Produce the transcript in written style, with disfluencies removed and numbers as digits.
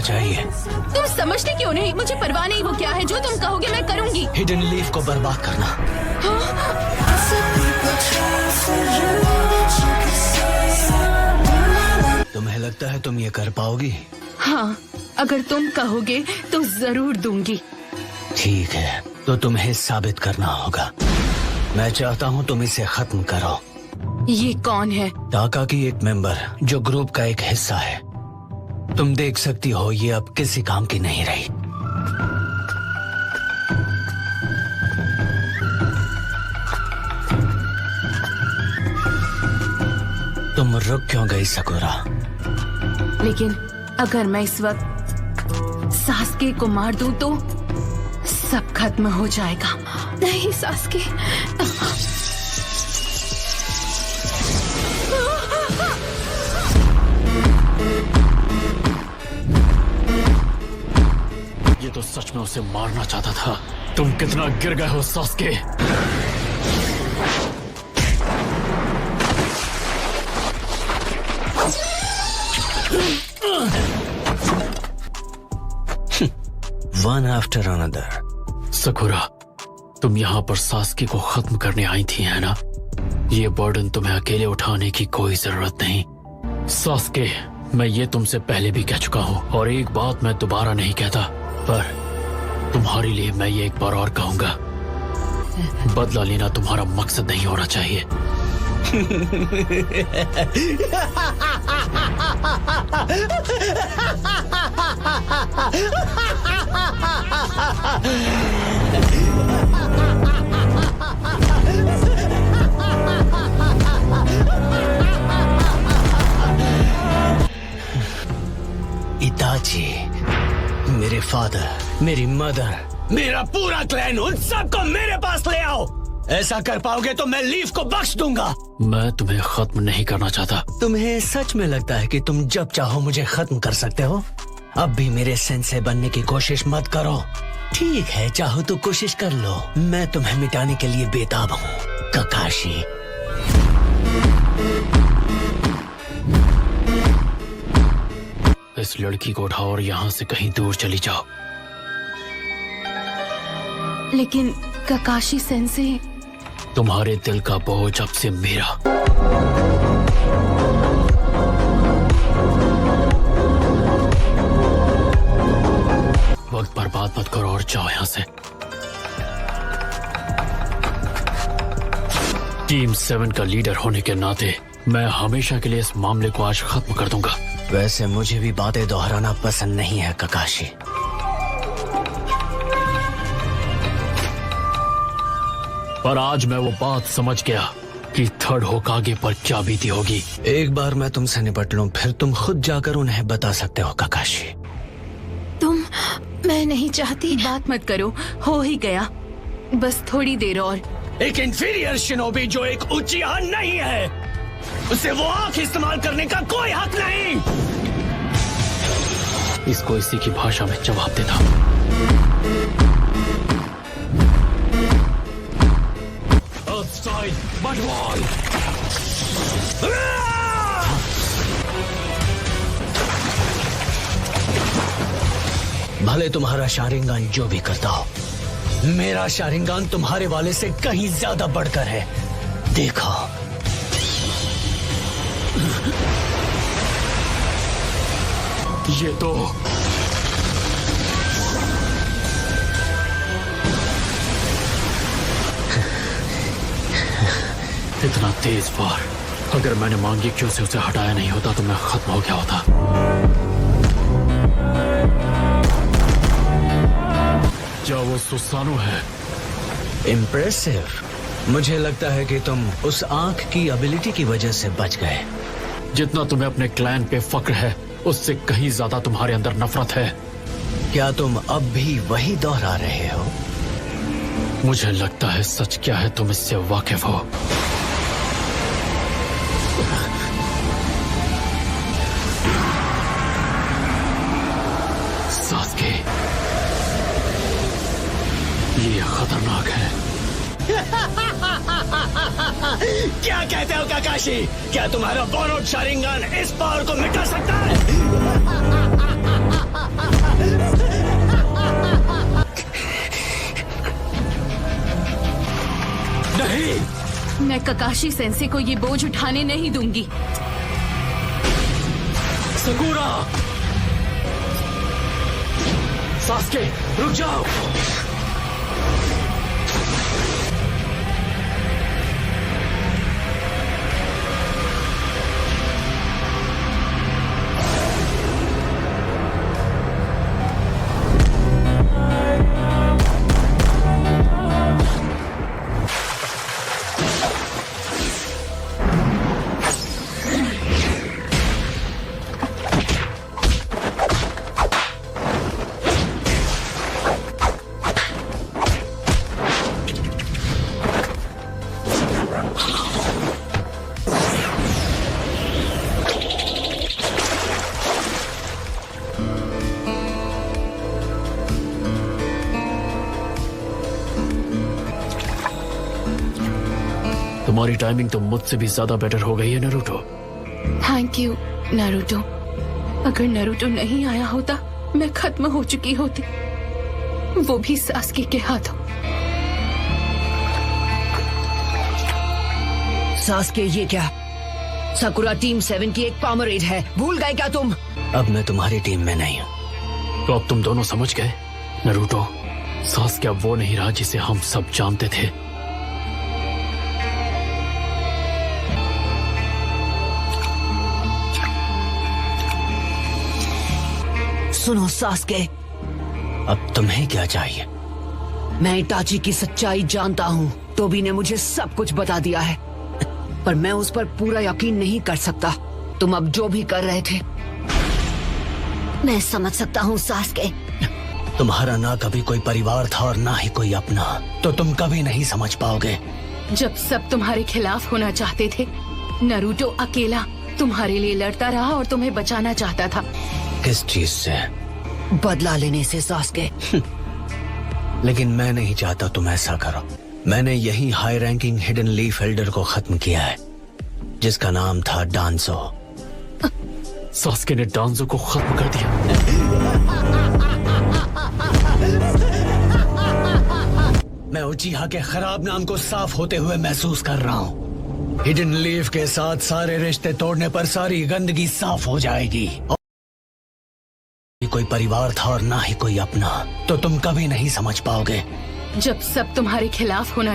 चाहिए। तुम समझते क्यों नहीं? मुझे परवाह नहीं वो क्या है, जो तुम कहोगे मैं करूंगी। हिडन लीफ को बर्बाद करना। तुम्हें लगता है तुम ये कर पाओगी? हाँ, अगर तुम कहोगे तो जरूर दूंगी। ठीक है, तो तुम्हें साबित करना होगा। मैं चाहता हूँ तुम इसे खत्म करो। ये कौन है? टाका की एक मेंबर जो ग्रुप का एक हिस्सा है। तुम देख सकती हो ये अब किसी काम की नहीं रही। तुम रुक क्यों गई सकुरा? लेकिन अगर मैं इस वक्त सास्के को मार दूं तो सब खत्म हो जाएगा। नहीं सास्के, ये तो सच में उसे मारना चाहता था। तुम कितना गिर गए हो Sasuke. One after another. Sakura, तुम यहाँ पर सास्के को खत्म करने आई थी, है ना? ये बर्डन तुम्हें अकेले उठाने की कोई जरूरत नहीं। सास्के, मैं ये तुमसे पहले भी कह चुका हूँ और एक बात मैं दोबारा नहीं कहता, पर तुम्हारे लिए मैं ये एक बार और कहूंगा। बदला लेना तुम्हारा मकसद नहीं होना चाहिए। इताची, मेरे फादर, मेरी मदर, मेरा पूरा क्लैन, उन सबको मेरे पास ले आओ। ऐसा कर पाओगे तो मैं लीफ को बख्श दूंगा। मैं तुम्हें खत्म नहीं करना चाहता। तुम्हें सच में लगता है कि तुम जब चाहो मुझे खत्म कर सकते हो? अब भी मेरे सेंसे बनने की कोशिश मत करो। ठीक है, चाहो तो कोशिश कर लो। मैं तुम्हें मिटाने के लिए बेताब हूँ, ककाशी। इस लड़की को उठाओ और यहाँ से कहीं दूर चली जाओ। लेकिन ककाशी सेंसे, तुम्हारे दिल का बोझ अब से मेरा। वक्त बर्बाद मत करो और जाओ यहाँ से। टीम 7 का लीडर होने के नाते मैं हमेशा के लिए इस मामले को आज खत्म कर दूंगा। वैसे मुझे भी बातें दोहराना पसंद नहीं है ककाशी। पर आज मैं वो बात समझ गया कि थर्ड होकागे पर क्या बीती होगी। एक बार मैं तुमसे निपट लूं, फिर तुम खुद जाकर उन्हें बता सकते हो ककाशी। मैं नहीं चाहती। बात मत करो, हो ही गया। बस थोड़ी देर और। एक इंफीरियर शिनोबी जो एक उचियान नहीं है, उसे वो आंख इस्तेमाल करने का कोई हक नहीं। इसको इसी की भाषा में जवाब देता। भले तुम्हारा शारिंगान जो भी करता हो, मेरा शारिंगान तुम्हारे वाले से कहीं ज्यादा बढ़कर है। देखो, ये तो इतना तेज वार, अगर मैंने मांगी क्यों से उसे हटाया नहीं होता तो मैं खत्म हो गया होता। क्या वो सुसानु है? इम्प्रेसिव। मुझे लगता है कि तुम उस आंख की एबिलिटी की वजह से बच गए। जितना तुम्हें अपने क्लैन पे फक्र है, उससे कहीं ज्यादा तुम्हारे अंदर नफरत है। क्या तुम अब भी वही दोहरा रहे हो? मुझे लगता है सच क्या है तुम इससे वाकिफ हो। सास्के, ये खतरनाक है। क्या कहते हो काकाशी? क्या तुम्हारा बोरोड शारिंगान इस पावर को मिटा सकता है? ककाशी सेंसे को ये बोझ उठाने नहीं दूंगी। सकूरा! सास्के, रुक जाओ! तुम्हारी टाइमिंग तो मुझसे भी ज्यादा बेटर हो गई है नारुतो। Thank you Naruto. अगर नारुतो नहीं आया होता मैं खत्म हो चुकी होती, वो भी सास्के के हाथों। सास्के, ये क्या? साकुरा टीम 7 की एक पामरेड है, भूल गए क्या तुम? अब मैं तुम्हारी टीम में नहीं हूँ। तो अब तुम दोनों समझ गए नारुतो, सास्के अब वो नहीं रहा जिसे हम सब जानते थे। सुनो सास्के, अब तुम्हें क्या चाहिए? मैं इटाची की सच्चाई जानता हूँ। टोबी ने मुझे सब कुछ बता दिया है, पर मैं उस पर पूरा यकीन नहीं कर सकता। तुम अब जो भी कर रहे थे, मैं समझ सकता हूँ सास्के। तुम्हारा ना कभी कोई परिवार था और ना ही कोई अपना, तो तुम कभी नहीं समझ पाओगे। जब सब तुम्हारे खिलाफ होना चाहते थे, नारुतो अकेला तुम्हारे लिए लड़ता रहा और तुम्हें बचाना चाहता था। किस चीज से? बदला लेने से सास्के। लेकिन मैं नहीं चाहता तुम ऐसा करो। मैंने यही high ranking hidden leaf Elder को खत्म किया है, जिसका नाम था डांसो। सास्के ने डांसो को खत्म कर दिया। मैं उचिहा के खराब नाम को साफ होते हुए महसूस कर रहा हूँ। हिडन लीफ के साथ सारे रिश्ते तोड़ने पर सारी गंदगी साफ हो जाएगी। कोई परिवार था और ना ही कोई अपना, तो तुम कभी नहीं समझ पाओगे। जब सब तुम्हारे खिलाफ होना